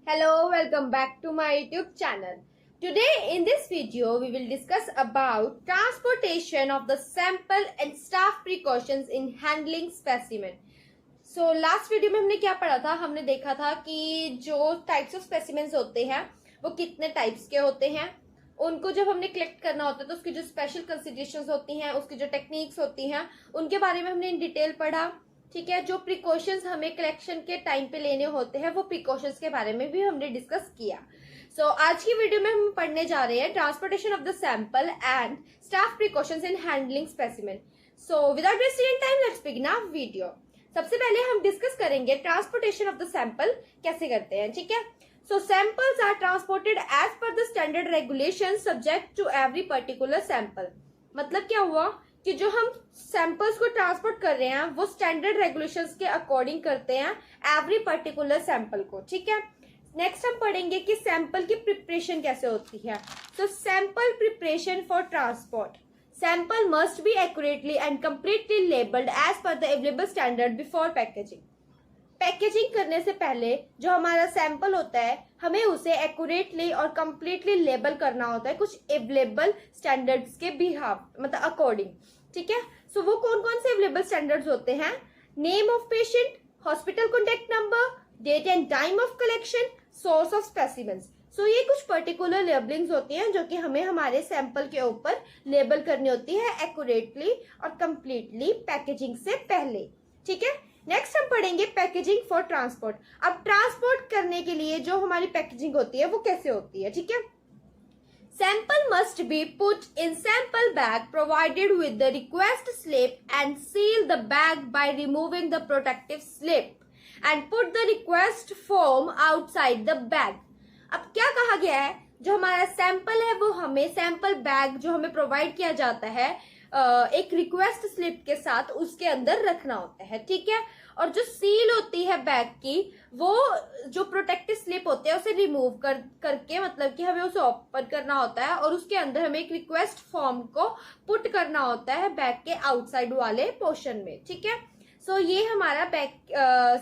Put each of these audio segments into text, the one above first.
Hello, welcome back to my YouTube channel. Today in this video we will discuss about transportation of the sample and staff precautions in handling specimen. So last video में हमने क्या पढ़ा था? हमने देखा था कि जो टाइप्स ऑफ स्पेसिमेंस होते हैं वो कितने टाइप्स के होते हैं, उनको जब हमने कलेक्ट करना होता है तो उसकी जो स्पेशल कंसिडरेशंस होती हैं, उसकी जो टेक्निक्स होती हैं, उनके बारे में हमने इन डिटेल पढ़ा। ठीक है, जो प्रिकॉशंस हमें कलेक्शन के टाइम पे लेने होते हैं वो प्रिकॉशंस के बारे में भी हमने डिस्कस किया। सो आज की वीडियो में हम पढ़ने जा रहे हैं transportation of the sample and staff precautions in handling specimen. So without wasting time let's begin our video. सबसे पहले हम डिस्कस करेंगे ट्रांसपोर्टेशन ऑफ द सैंपल कैसे करते हैं। ठीक है, so samples are transported as per the standard regulation subject to every particular sample. मतलब क्या हुआ कि जो हम सैंपल्स को ट्रांसपोर्ट कर रहे हैं वो स्टैंडर्ड रेगुलेशंस के अकॉर्डिंग करते हैं एवरी पर्टिकुलर सैंपल को। ठीक है, नेक्स्ट हम पढ़ेंगे कि सैंपल की प्रिपरेशन कैसे होती है। तो sample preparation for transport, sample must be accurately and completely labelled as per the available standard before packaging. Packaging करने से पहले जो हमारा सैंपल होता है हमें उसे एक्यूरेटली और कंप्लीटली लेबल करना होता है कुछ अवेलेबल स्टैंडर्ड्स के बिहाफ मतलब अकॉर्डिंग। ठीक है, सो वो कौन कौन से अवेलेबल स्टैंडर्ड्स होते हैं? Name of patient, hospital contact number, date and time of collection, source of specimens. So ये कुछ पर्टिकुलर लेबलिंग्स होती हैं जो कि हमें हमारे सैंपल के ऊपर लेबल करनी होती है एक्यूरेटली और कंप्लीटली पैकेजिंग से पहले। ठीक है, नेक्स्ट हम पढ़ेंगे पैकेजिंग फॉर ट्रांसपोर्ट। अब ट्रांसपोर्ट करने के लिए जो हमारी पैकेजिंग होती है वो कैसे होती है? ठीक है, sample must be put in sample bag provided with the request slip and seal the bag by removing the protective slip and put the request form outside the bag। अब क्या कहा गया है, जो हमारा सैंपल है वो हमें सैंपल बैग जो हमें प्रोवाइड किया जाता है एक रिक्वेस्ट स्लिप के साथ उसके अंदर रखना होता है। ठीक है, और जो सील होती है बैग की वो जो प्रोटेक्टिव स्लिप होते हैं उसे रिमूव करके मतलब कि हमें उसे ओपन करना होता है और उसके अंदर हमें एक रिक्वेस्ट फॉर्म को पुट करना होता है बैग के आउटसाइड वाले पोर्शन में। ठीक है, सो ये हमारा बैग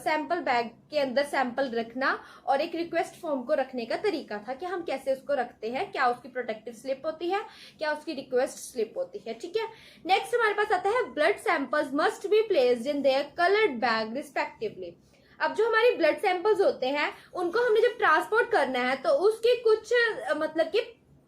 सैंपल बैग के अंदर सैंपल रखना और एक रिक्वेस्ट फॉर्म को रखने का तरीका था कि हम कैसे उसको रखते हैं, क्या उसकी प्रोटेक्टिव स्लिप होती है, क्या उसकी रिक्वेस्ट स्लिप होती है। ठीक है, नेक्स्ट हमारे पास आता है blood samples must be placed in their coloured bag respectively. अब जो हमारी ब्लड सैंपल्स होते हैं उनको हमने जब ट्रांसपोर्ट करना है तो उसके कुछ मतलब कि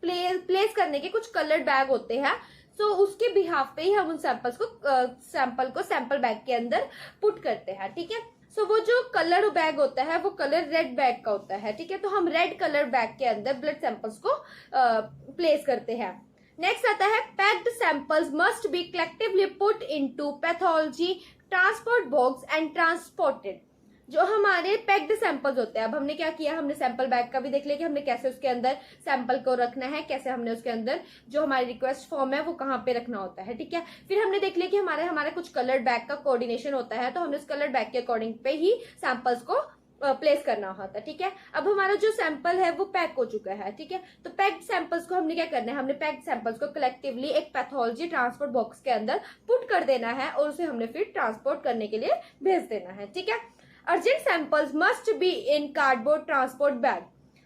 प्लेस करने के कुछ कलर्ड बैग होते हैं। सो उसके बिहाफ पे ही हम उन सैंपल को सैंपल बैग के अंदर पुट करते हैं। ठीक है, सो वो जो कलर बैग होता है वो कलर रेड बैग का होता है। ठीक है, तो हम रेड कलर बैग के अंदर ब्लड सैंपल्स को प्लेस करते हैं। नेक्स्ट आता है packed samples must be collectively put into pathology transport box and transported. जो हमारे पैक्ड सैंपल्स होते हैं, अब हमने क्या किया, हमने सैंपल बैग का भी देख लिया कि हमने कैसे उसके अंदर सैंपल को रखना है, कैसे हमने उसके अंदर जो हमारी रिक्वेस्ट फॉर्म है वो कहाँ पे रखना होता है। ठीक है, फिर हमने देख लिया कि हमारा कुछ कलर्ड बैग का कोऑर्डिनेशन होता है तो हमने उस कलर्ड बैग के अकॉर्डिंग पे ही सैंपल्स को प्लेस करना होता है। ठीक है, अब हमारा जो सैंपल है वो पैक हो चुका है। ठीक है, तो पैक्ड सैंपल्स को हमने क्या करना है, हमने पैक्ड सैंपल्स को कलेक्टिवली एक पैथोलॉजी ट्रांसपोर्ट बॉक्स के अंदर पुट कर देना है और उसे हमने फिर ट्रांसपोर्ट करने के लिए भेज देना है। ठीक है, urgent samples must be in cardboard transport bag.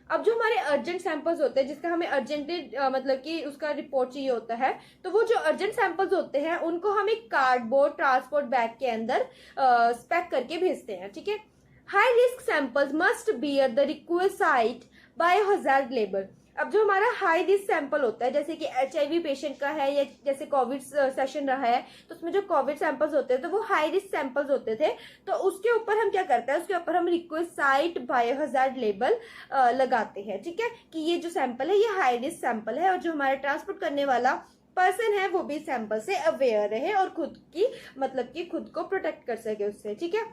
अब जो हमारे अर्जेंट सैंपल्स होते हैं जिसका हमें अर्जेंटली मतलब कि उसका रिपोर्ट चाहिए होता है तो वो जो अर्जेंट सैंपल्स होते हैं उनको हम एक कार्डबोर्ड ट्रांसपोर्ट बैग के अंदर पैक करके भेजते हैं। ठीक है, high risk samples must bear the request biohazard label. अब जो हमारा हाई रिस्क सैंपल होता है जैसे कि HIV पेशेंट का है या जैसे कोविड सेशन रहा है तो उसमें जो कोविड सैंपल्स होते हैं तो वो हाई रिस्क सैंपल्स होते थे, तो उसके ऊपर हम क्या करते हैं, उसके ऊपर हम रिक्वेस्ट बायोहजार्ड लेबल लगाते हैं। ठीक है, कि ये जो सैंपल है ये हाई रिस्क सैंपल है और जो हमारा ट्रांसपोर्ट करने वाला पर्सन है वो भी सैंपल से अवेयर रहे और खुद की मतलब कि खुद को प्रोटेक्ट कर सके उससे। ठीक है,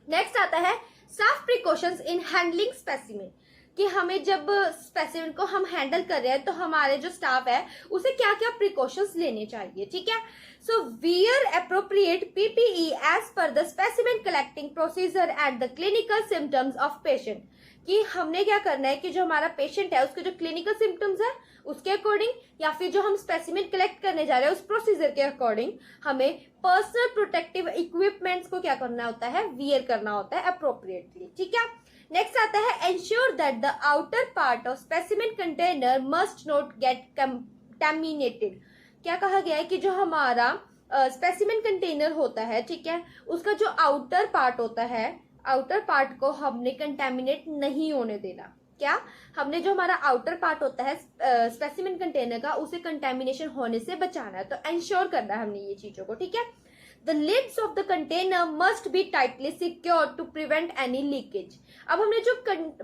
नेक्स्ट आता है staff precautions in handling specimen, कि हमें जब स्पेसिमेन को हम हैंडल कर रहे हैं तो हमारे जो स्टाफ है उसे क्या क्या प्रिकॉशंस लेने चाहिए। ठीक है, so wear appropriate PPE as per the specimen collecting procedure and the clinical symptoms of patient. कि हमने क्या करना है कि जो हमारा पेशेंट है उसके जो क्लिनिकल सिम्टम्स है उसके अकॉर्डिंग या फिर जो हम स्पेसिमेन कलेक्ट करने जा रहे हैं उस प्रोसीजर के अकॉर्डिंग हमें पर्सनल प्रोटेक्टिव इक्विपमेंट्स को क्या करना होता है, वियर करना होता है अप्रोप्रिएटली। ठीक है, नेक्स्ट आता है ensure that the outer part of specimen container must not gate contaminated. क्या कहा गया है कि जो हमारा स्पेसिमेन कंटेनर होता है, ठीक है, उसका जो आउटर पार्ट होता है, आउटर पार्ट को हमने कंटेमिनेट नहीं होने देना। क्या हमने जो हमारा आउटर पार्ट होता है स्पेसिमेन कंटेनर का, उसे कंटेमिनेशन होने से बचाना है। तो एंश्योर करना है हमने ये चीजों को, ठीक है। The lids of the container must be tightly secured to prevent any leakage। अब हमने जो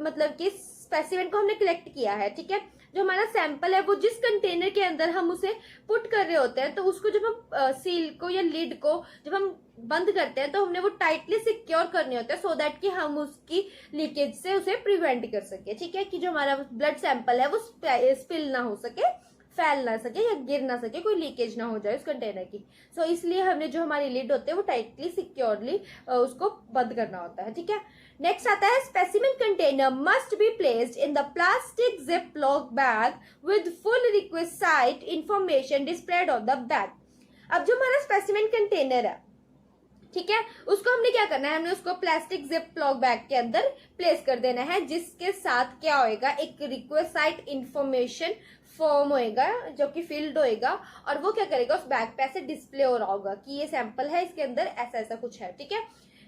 मतलब कि स्पेसिमेन को हमने कलेक्ट किया है, ठीक है, जो हमारा सैंपल है वो जिस कंटेनर के अंदर हम उसे पुट कर रहे होते हैं, तो उसको जब हम सील को या लिड को जब हम बंद करते हैं तो हमने वो टाइटली सिक्योर करने होते हैं, सो दैट कि हम उसकी लीकेज से उसे प्रिवेंट कर सके, ठीक है, कि जो हमारा ब्लड सैंपल है वो स्पिल ना हो सके, फैल ना सके या गिर ना सके, कोई लीकेज ना हो जाए उस कंटेनर की। सो इसलिए हमने जो हमारी लिड होते हैं वो टाइटली सिक्योरली उसको बंद करना होता है, ठीक है। नेक्स्ट आता है specimen container must be placed in the plastic zip lock bag with full requisite information displayed on the bag. अब जो हमारा स्पेसिमेन कंटेनर है, ठीक है, उसको हमने क्या करना है, हमने उसको प्लास्टिक जिप लॉक बैग के अंदर प्लेस कर देना है, जिसके साथ क्या होएगा, एक रिक्वेसाइट इंफॉर्मेशन फॉर्म होएगा जो कि फील्ड होएगा, और वो क्या करेगा, उस बैग पे ऐसे डिस्प्ले हो रहा होगा कि ये सैंपल है, इसके अंदर ऐसा ऐसा कुछ है, ठीक है।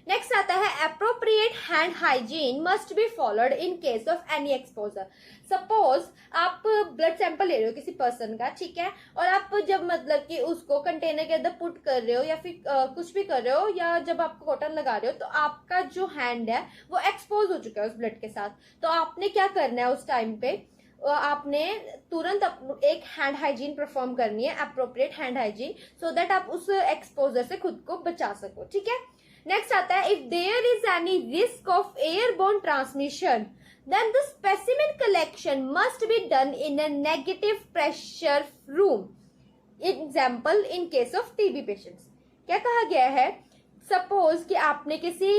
नेक्स्ट आता है appropriate hand hygiene must be followed in case of any exposure. Suppose आप ब्लड सैंपल ले रहे हो किसी पर्सन का, ठीक है, और आप जब मतलब कि उसको कंटेनर के अंदर पुट कर रहे हो या फिर कुछ भी कर रहे हो, या जब आप कॉटन लगा रहे हो, तो आपका जो हैंड है वो एक्सपोज हो चुका है उस ब्लड के साथ। तो आपने क्या करना है उस टाइम पे, आपने तुरंत एक हैंड हाइजीन परफॉर्म करनी है, appropriate hand hygiene, so that आप उस एक्सपोजर से खुद को बचा सको, ठीक है। नेक्स्ट आता है if there is any risk of airborne transmission then the specimen collection must be done in a negative pressure room, example in case of TB patients. क्या कहा गया है, सपोज कि आपने किसी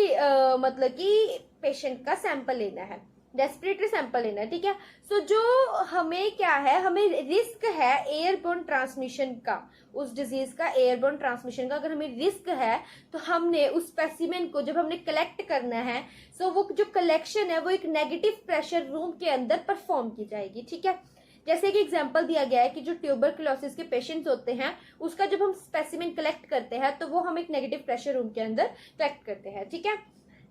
मतलब कि पेशेंट का सैंपल लेना है, रेस्पिरेटरी सैंपल लेना है, ठीक है। सो जो हमें क्या है, हमें रिस्क है एयरबोर्न ट्रांसमिशन का, उस डिजीज का एयरबोर्न ट्रांसमिशन का अगर हमें रिस्क है, तो हमने उस स्पेसिमेन को जब हमने कलेक्ट करना है, सो वो जो कलेक्शन है वो एक नेगेटिव प्रेशर रूम के अंदर परफॉर्म की जाएगी, ठीक है। जैसे कि एग्जांपल दिया गया है कि जो ट्यूबरकुलोसिस के पेशेंट्स होते हैं, उसका जब हम स्पेसिमेन कलेक्ट करते हैं तो वो हम एक नेगेटिव प्रेशर रूम के अंदर कलेक्ट करते हैं, ठीक है।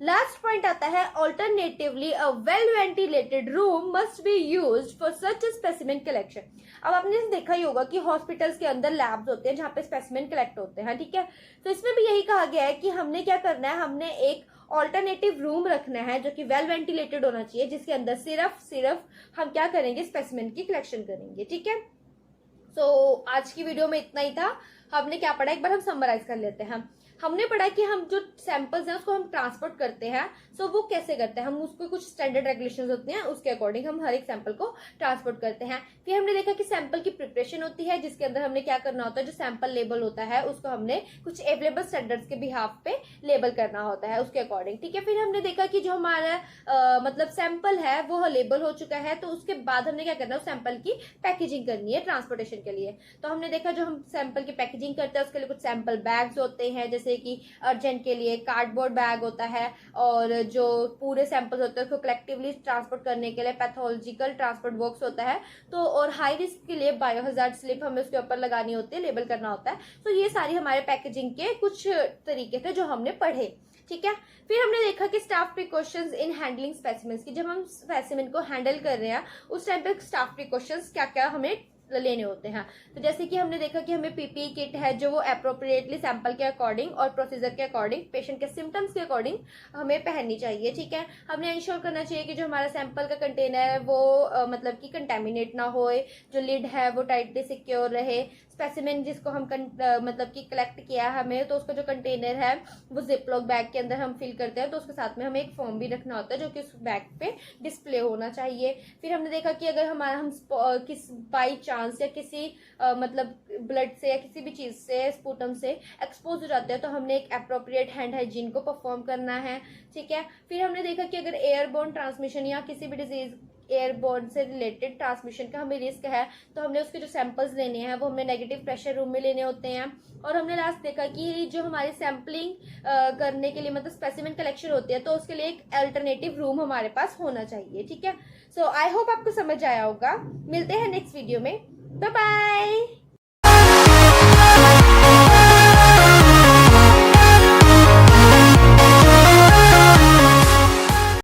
लास्ट पॉइंट आता है alternatively a well ventilated room must be used for such specimen collection. अब आपने देखा ही होगा कि हॉस्पिटल्स के अंदर लैब्स होते हैं जहाँ पे स्पेसिमेन कलेक्ट होते हैं, ठीक है। तो इसमें भी यही कहा गया है कि हमने क्या करना है, हमने एक ऑल्टरनेटिव रूम रखना है जो कि वेल वेंटिलेटेड होना चाहिए, जिसके अंदर सिर्फ हम क्या करेंगे, स्पेसिमेन की कलेक्शन करेंगे, ठीक है। सो आज की वीडियो में इतना ही था। हमने क्या पढ़ा, एक बार हम समराइज कर लेते हैं। हमने पढ़ा कि हम जो सैंपल्स हैं उसको हम ट्रांसपोर्ट करते हैं, सो वो कैसे करते हैं, हम उसको कुछ स्टैंडर्ड रेगुलेशंस होती हैं, उसके अकॉर्डिंग हम हर एक सैंपल को ट्रांसपोर्ट करते हैं। फिर हमने देखा कि सैंपल की प्रिपरेशन होती है, जिसके अंदर हमने क्या करना होता है, जो सैंपल लेबल होता है उसको हमने कुछ अवेलेबल स्टैंडर्ड्स के बिहाफ पे लेबल करना होता है उसके अकॉर्डिंग, ठीक है। फिर हमने देखा कि जो हमारा मतलब सैंपल है वो लेबल हो चुका है, तो उसके बाद हमने क्या करना है, उस सैंपल की पैकेजिंग करनी है ट्रांसपोर्टेशन के लिए। तो हमने देखा जो हम सैंपल की पैकेजिंग करते हैं उसके लिए कुछ सैंपल बैग्स होते हैं, जैसे कि अर्जेंट के लिए कार्डबोर्ड बैग होता है, और जो पूरे सैंपल्स होते हैं उसको कलेक्टिवली ट्रांसपोर्ट करने के लिए पैथोलॉजिकल ट्रांसपोर्ट बॉक्स होता है, तो और हाई रिस्क के लिए बायोहजार्ड स्लिप हमें उसके ऊपर लगानी होती है, लेबल करना होता है। तो ये सारी हमारे पैकेजिंग के कुछ तरीके थे जो हमने पढ़े, ठीक है। फिर हमने देखा कि staff precautions in handling specimens की, जब हम स्पेसिमेन को हैंडल कर रहे हैं उस टाइम पे स्टाफ प्रिकॉशंस क्या क्या हमें लेने होते हैं। तो जैसे कि हमने देखा कि हमें पीपीई किट है जो वो अप्रोप्रिएटली सैंपल के अकॉर्डिंग और प्रोसीजर के अकॉर्डिंग, पेशेंट के सिम्टम्स के अकॉर्डिंग हमें पहननी चाहिए, ठीक है। हमने इंश्योर करना चाहिए कि जो हमारा सैंपल का कंटेनर है वो मतलब कि कंटेमिनेट ना होए, जो लिड है वो टाइटली सिक्योर रहे, स्पेसिमेन जिसको हम मतलब कि कलेक्ट किया है हमें, तो उसका जो कंटेनर है वो जिपलॉक बैग के अंदर हम फिल करते हैं, तो उसके साथ में हमें एक फॉर्म भी रखना होता है जो कि उस बैग पे डिस्प्ले होना चाहिए। फिर हमने देखा कि अगर हमारा हम किस बाई चांस या किसी मतलब ब्लड से या किसी भी चीज से, स्पूटम से एक्सपोज हो जाते हैं, तो हमने एक अप्रोप्रिएट हैंड हाइजीन को परफॉर्म करना है, ठीक है। फिर हमने देखा कि अगर एयरबोर्न ट्रांसमिशन या किसी भी डिजीज एयरबोर्न से रिलेटेड ट्रांसमिशन का हमें रिस्क है, तो हमने उसके जो सैंपल्स लेने हैं वो हमें नेगेटिव प्रेशर रूम में लेने होते हैं। और हमने लास्ट देखा कि जो हमारी सैम्पलिंग करने के लिए मतलब स्पेसिमेन कलेक्शन होती है, तो उसके लिए एक अल्टरनेटिव रूम हमारे पास होना चाहिए। ठीक है, सो आई होप आपको समझ आया होगा। मिलते हैं नेक्स्ट वीडियो में, बाय बाय।